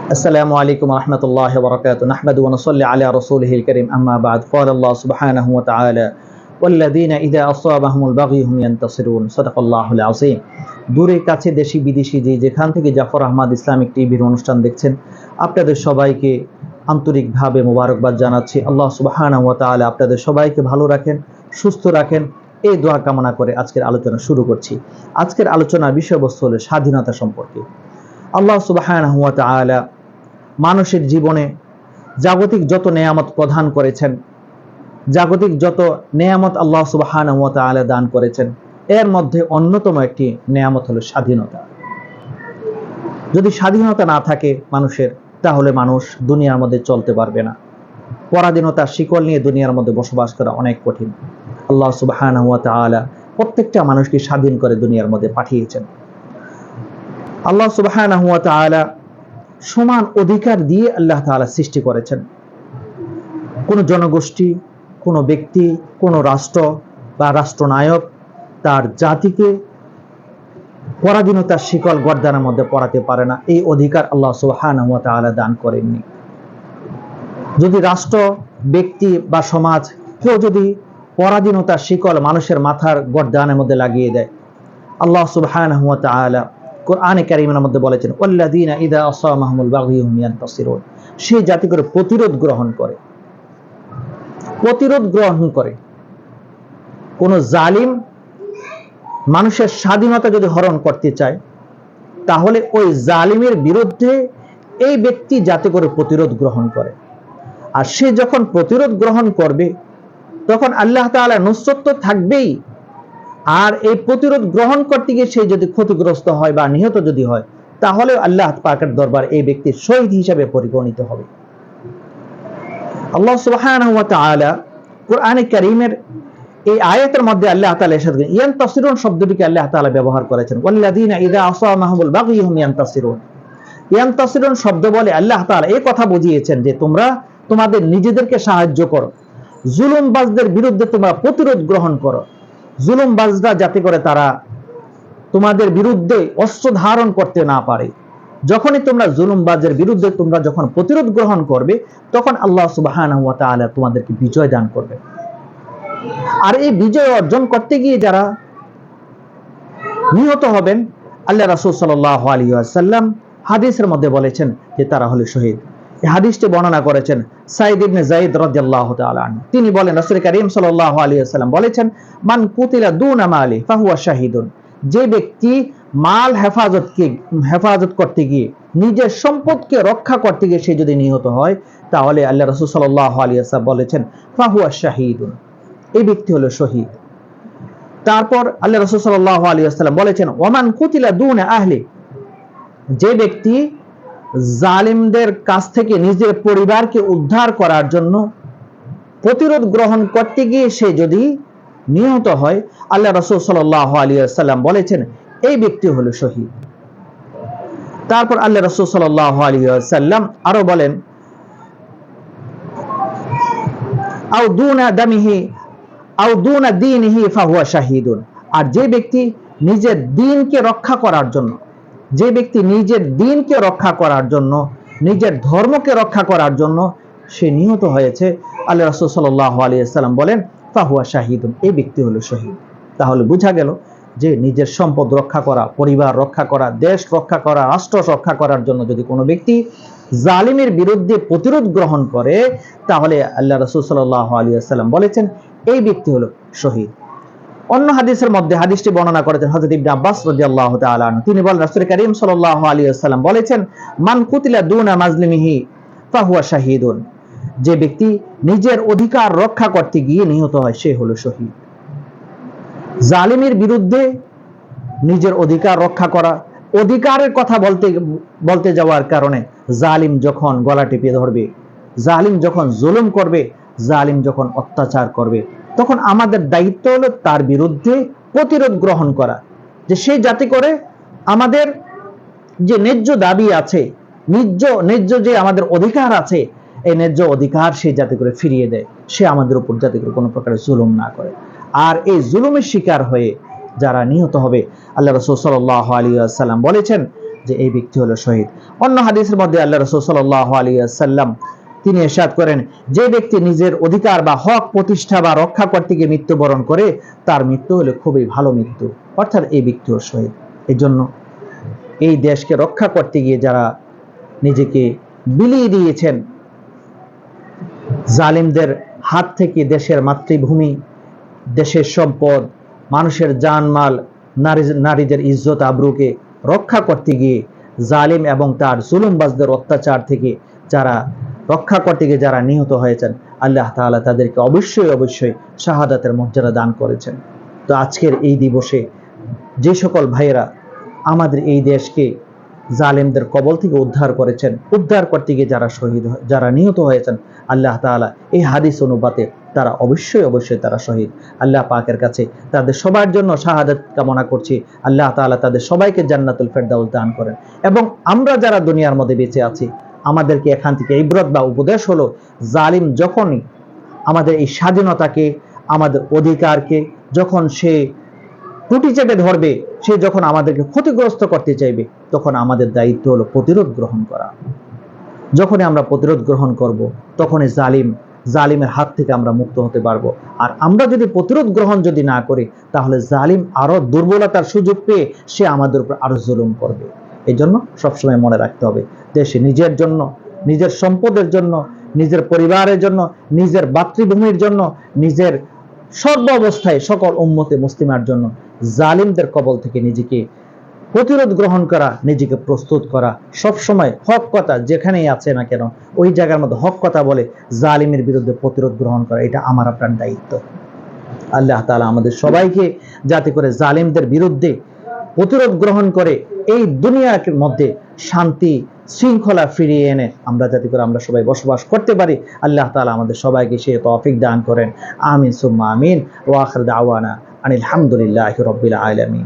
السلام عليكم ورحمة الله وبركاته نحمد ونصلي على رسوله الكريم أما بعد قال الله سبحانه وتعالى والذين إذا أصابهم البغي هم ينتصرون صدق الله العظيم দূরে কাছে দেশি বিদেশি যেখান থেকে জাফর আহমদ ইসলামিক টিভির অনুষ্ঠান দেখছেন আপনাদের সবাইকে আন্তরিকভাবে মোবারকবাদ জানাচ্ছি। আল্লাহ সুবহানাহু ওয়া তাআলা আপনাদের সবাইকে ভালো রাখেন, সুস্থ রাখেন, এই দোয়া কামনা করে আজকের আলোচনা শুরু করছি। আজকের আলোচনার বিষয়বস্তু হলো স্বাধীনতা সম্পর্কে। আল্লাহ সুবহানাহু ওয়া তাআলা মানুষের জীবনে জাগতিক যত নেয়ামত প্রদান করেছেন, জাগতিক যত নেয়ামত আল্লাহ সুবহানাহু ওয়া তাআলা দান করেছেন, এর মধ্যে অন্যতম একটি নেয়ামত হলো স্বাধীনতা। যদি স্বাধীনতা না থাকে মানুষের, তাহলে মানুষ দুনিয়ার মধ্যে চলতে পারবে না। পরাধীনতার শিকল নিয়ে দুনিয়ার মধ্যে বসবাস করা অনেক কঠিন। আল্লাহ সুবহানাহু ওয়া তাআলা প্রত্যেকটা মানুষকে স্বাধীন করে দুনিয়ার মধ্যে পাঠিয়েছেন। আল্লাহ সুবহানাহু ওয়া তাআলা সমান অধিকার দিয়ে আল্লাহ তাআলা সৃষ্টি করেছেন। কোনো জনগোষ্ঠী, কোনো ব্যক্তি, কোনো রাষ্ট্র বা রাষ্ট্রনায়ক তার জাতিকে পরাধীনতার শিকল গর্দানের মধ্যে পড়াতে পারে না। এই অধিকার আল্লাহ সুবহানাহু ওয়া তাআলা দান করেননি। যদি রাষ্ট্র, ব্যক্তি বা সমাজ কেউ যদি পরাধীনতার শিকল মানুষের মাথার গর্দানের মধ্যে লাগিয়ে দেয়, আল্লাহ সুবহানাহু ওয়া তাআলা কোরআনে কারীমের মধ্যে বলেছেন ওয়াল্লাযীনা ইযা আসামাহুমুল বাগী হুম ইয়ানতাসিরুন, সেই জাতি করে প্রতিরোধ গ্রহণ করে। কোন জালিম মানুষের স্বাধীনতা যদি হরণ করতে চায়, তাহলে ওই জালিমের বিরুদ্ধে এই ব্যক্তি যাতে করে প্রতিরোধ গ্রহণ করে। আর সে যখন প্রতিরোধ গ্রহণ করবে, তখন আল্লাহ তাআলা নুসরত তো থাকবেই। আর এই প্রতিরোধ গ্রহণ করতে গিয়ে সে যদি ক্ষতিগ্রস্ত হয় বা নিহত যদি হয়, তাহলে আল্লাহ পাকের দরবার এই ব্যক্তির শহীদ হিসাবে পরিগণিত হবে। আল্লাহ সুবহানাহু ওয়া তাআলা কোরআনে কারীমের এই আয়াতের মধ্যে আল্লাহ তাআলা ইরশাদ করেন, ইয়ানতাসিরুন শব্দটিকে আল্লাহ তাআলা ব্যবহার করেছেন। ওয়াল্লাযীনা ইযা আসামাহুমুল বাগী হুম ইয়ানতাসিরুন। ইয়ানতাসিরুন শব্দ বলে আল্লাহ তাআলা এই কথা বুঝিয়েছেন যে তোমরা তোমাদের নিজেদেরকে সাহায্য করো, জুলুমবাজদের বিরুদ্ধে তোমরা প্রতিরোধ গ্রহণ করো। জুলুমবাজরা যাতে করে তারা তোমাদের বিরুদ্ধে অস্ত্র ধারণ করতে না পারে। যখনই তোমরা জুলুমবাজের বিরুদ্ধে তোমরা যখন প্রতিরোধ গ্রহণ করবে, তখন আল্লাহ সুবহানাহু ওয়া তাআলা তোমাদেরকে বিজয় দান করবে। আর এই বিজয় অর্জন করতে গিয়ে যারা নিহত হবেন, আল্লাহ রাসূল সাল্লাল্লাহু আলাইহি ওয়াসাল্লাম হাদিসের মধ্যে বলেছেন যে তারা হলো শহীদ। এই হাদিসটি বর্ণনা করেছেন সাঈদ ইবনে যায়েদ রাদিয়াল্লাহু তাআলা আনহু। তিনি বলেন রাসূল কারীম সাল্লাল্লাহু আলাইহি ওয়াসাল্লাম বলেছেন, মান কুতিলা দুনা মালি ফাহুয়া শাহীদুন। যে ব্যক্তি মাল হেফাজত করতে গিয়ে, নিজের সম্পদকে রক্ষা করতে গিয়ে সে যদি নিহত হয়, তাহলে আল্লাহ রাসূল সাল্লাল্লাহু আলাইহি ওয়াসাল্লাম বলেছেন ফাহুয়া শাহীদুন, এই ব্যক্তি হলো শহীদ। তারপর আল্লাহ রাসূল সাল্লাল্লাহু আলাইহি ওয়াসাল্লাম বলেছেন ওয়ামান কুতিলা দুনা আহলি, যে ব্যক্তি জালিমদের কাছ থেকে নিজের পরিবারকে উদ্ধার করার জন্য প্রতিরোধ গ্রহণ করতে গিয়ে সে যদি নিহত হয়, আল্লাহ রাসূল সাল্লাল্লাহু আলাইহি ওয়াসাল্লাম বলেছেন এই ব্যক্তি হলো শহীদ। তারপর আল্লাহ রাসূল সাল্লাল্লাহু আলাইহি ওয়াসাল্লাম আরো বলেন আও দুনা দামিহি আও দুনা দীনিহি ফাহুয়া শাহীদুন। আর যে ব্যক্তি নিজের দ্বীনকে রক্ষা করার জন্য, যে ব্যক্তি নিজের দ্বীনকে রক্ষা করার জন্য, নিজের ধর্মকে রক্ষা করার জন্য সে নিহত হয়েছে, আল্লাহ রাসূল সাল্লাল্লাহু আলাইহি ওয়াসাল্লাম বলেন ফাহুয়া শাহীদুন, এই ব্যক্তি হলো শহীদ। তাহলে বোঝা গেল যে নিজের সম্পদ রক্ষা করা, পরিবার রক্ষা করা, দেশ রক্ষা করা, রাষ্ট্র রক্ষা করার জন্য যদি কোনো ব্যক্তি জালিমের বিরুদ্ধে প্রতিরোধ গ্রহণ করে, তাহলে আল্লাহ রাসূল সাল্লাল্লাহু আলাইহি ওয়াসাল্লাম বলেছেন এই ব্যক্তি হলো শহীদ। অন্য হাদিসের মধ্যে হাদিসটি বর্ণনা করেছেন হযরত ইবনে আব্বাস রাদিয়াল্লাহু তাআলা আনহু। তিনি বলেন রাসূল কারীম সাল্লাল্লাহু আলাইহি ওয়াসাল্লাম বলেছেন মান কুতিলা দুনা মাজলিমিহি ফাহুয়া শাহীদুন, যে ব্যক্তি নিজের অধিকার রক্ষা করতে গিয়ে নিহত হয় সে হলো শহীদ। জালিমের বিরুদ্ধে নিজের অধিকার রক্ষা করা, অধিকারের কথা বলতে যাওয়ার কারণে জালিম যখন গলা টিপে ধরবে, জালিম যখন জুলুম করবে, জালিম যখন অত্যাচার করবে, তখন আমাদের দায়িত্ব হলো তার বিরুদ্ধে প্রতিরোধ গ্রহণ করা, যে সে যাতে করে আমাদের যে ন্যায্য দাবি আছে, ন্যায্য যে আমাদের অধিকার আছে, এই ন্যায্য অধিকার সে যাতে করে ফিরিয়ে দেয়, সে আমাদের উপর যাতে করে কোনো প্রকারের জুলুম না করে। আর এই জুলুমের শিকার হয়ে যারা নিহত হবে, আল্লাহ রাসূল সাল্লাল্লাহু আলাইহি ওয়াসাল্লাম বলেছেন যে এই ব্যক্তি হলো শহীদ। অন্য হাদিসের মধ্যে আল্লাহ রাসূল সাল্লাল্লাহু আলাইহি ওয়াসাল্লাম তিনি ইরশাদ করেন, যে ব্যক্তি নিজের অধিকার বা হক প্রতিষ্ঠা বা রক্ষা করতে গিয়ে মৃত্যুবরণ করে তার মৃত্যু হলো খুবই ভালো মৃত্যু, অর্থাৎ এই ব্যক্তি হলো শহীদ। এই জন্য এই দেশকে রক্ষা করতে গিয়ে যারা নিজেকে বিলিয়ে দিয়েছেন জালিমদের হাত থেকে, দেশের মাতৃভূমি, দেশের সম্পদ, মানুষের জানমাল, নারীদের ইজ্জত আবরুকে রক্ষা করতে গিয়ে জালিম এবং তার জুলুমবাজদের অত্যাচার থেকে যারা রক্ষা করতে গিয়ে যারা নিহত হয়েছেন, আল্লাহ তাআলা তাদেরকে অবশ্যই অবশ্যই শাহাদাতের মর্যাদা দান করেছেন। তো আজকের এই দিবসে যে সকল ভাইয়েরা আমাদের এই দেশকে জালেমদের কবল থেকে উদ্ধার করেছেন, উদ্ধার করতে গিয়ে যারা শহীদ, যারা নিহত হয়েছেন, আল্লাহ তাআলা এই হাদিস অনুপাতে তারা অবশ্যই অবশ্যই তারা শহীদ। আল্লাহ পাকের কাছে তাদের সবার জন্য শাহাদাত কামনা করছি। আল্লাহ তাআলা তাদের সবাইকে জান্নাতুল ফেরদাউস দান করেন। এবং আমরা যারা দুনিয়ার মধ্যে বেঁচে আছি, আমাদেরকে এখান থেকে ইবরত বা উপদেশ হলো, জালিম যখনই আমাদের এই স্বাধীনতাকে, আমাদের অধিকারকে যখন সে টুটি চেপে ধরবে, সে যখন আমাদেরকে ক্ষতিগ্রস্ত করতে চাইবে, তখন আমাদের দায়িত্ব হলো প্রতিরোধ গ্রহণ করা। যখনই আমরা প্রতিরোধ গ্রহণ করব, তখনই জালিমের হাত থেকে আমরা মুক্ত হতে পারবো। আর আমরা যদি প্রতিরোধ গ্রহণ যদি না করি, তাহলে জালিম আরো দুর্বলতার সুযোগ পেয়ে সে আমাদের উপর আরো জুলুম করবে। এই জন্য সবসময় মনে রাখতে হবে, দেশে নিজের জন্য, নিজের সম্পদের জন্য, নিজের পরিবারের জন্য, নিজের মাতৃভূমির জন্য, নিজের সর্ব অবস্থায় সকল উম্মতে মুসলিমার জন্য জালিমদের কবল থেকে নিজেকে প্রতিরোধ গ্রহণ করা, নিজেকে প্রস্তুত করা, সব সময় হক কথা যেখানেই আছে না কেন ওই জায়গার মধ্যে হক কথা বলে জালিমের বিরুদ্ধে প্রতিরোধ গ্রহণ করা, এটা আমার আপনার দায়িত্ব। আল্লাহ তাআলা আমাদের সবাইকে যাতে করে জালিমদের বিরুদ্ধে প্রতিরোধ গ্রহণ করে এই দুনিয়ার মধ্যে শান্তি শৃঙ্খলা ফিরিয়ে এনে আমরা যাতে করে আমরা সবাই বসবাস করতে পারি, আল্লাহ তাআলা আমাদের সবাইকে সেই তৌফিক দান করেন। আমিন সুম্মা আমিন। ওয়া আখির দাওয়ানা আনিল হামদুলিল্লাহি রাব্বিল আলামিন।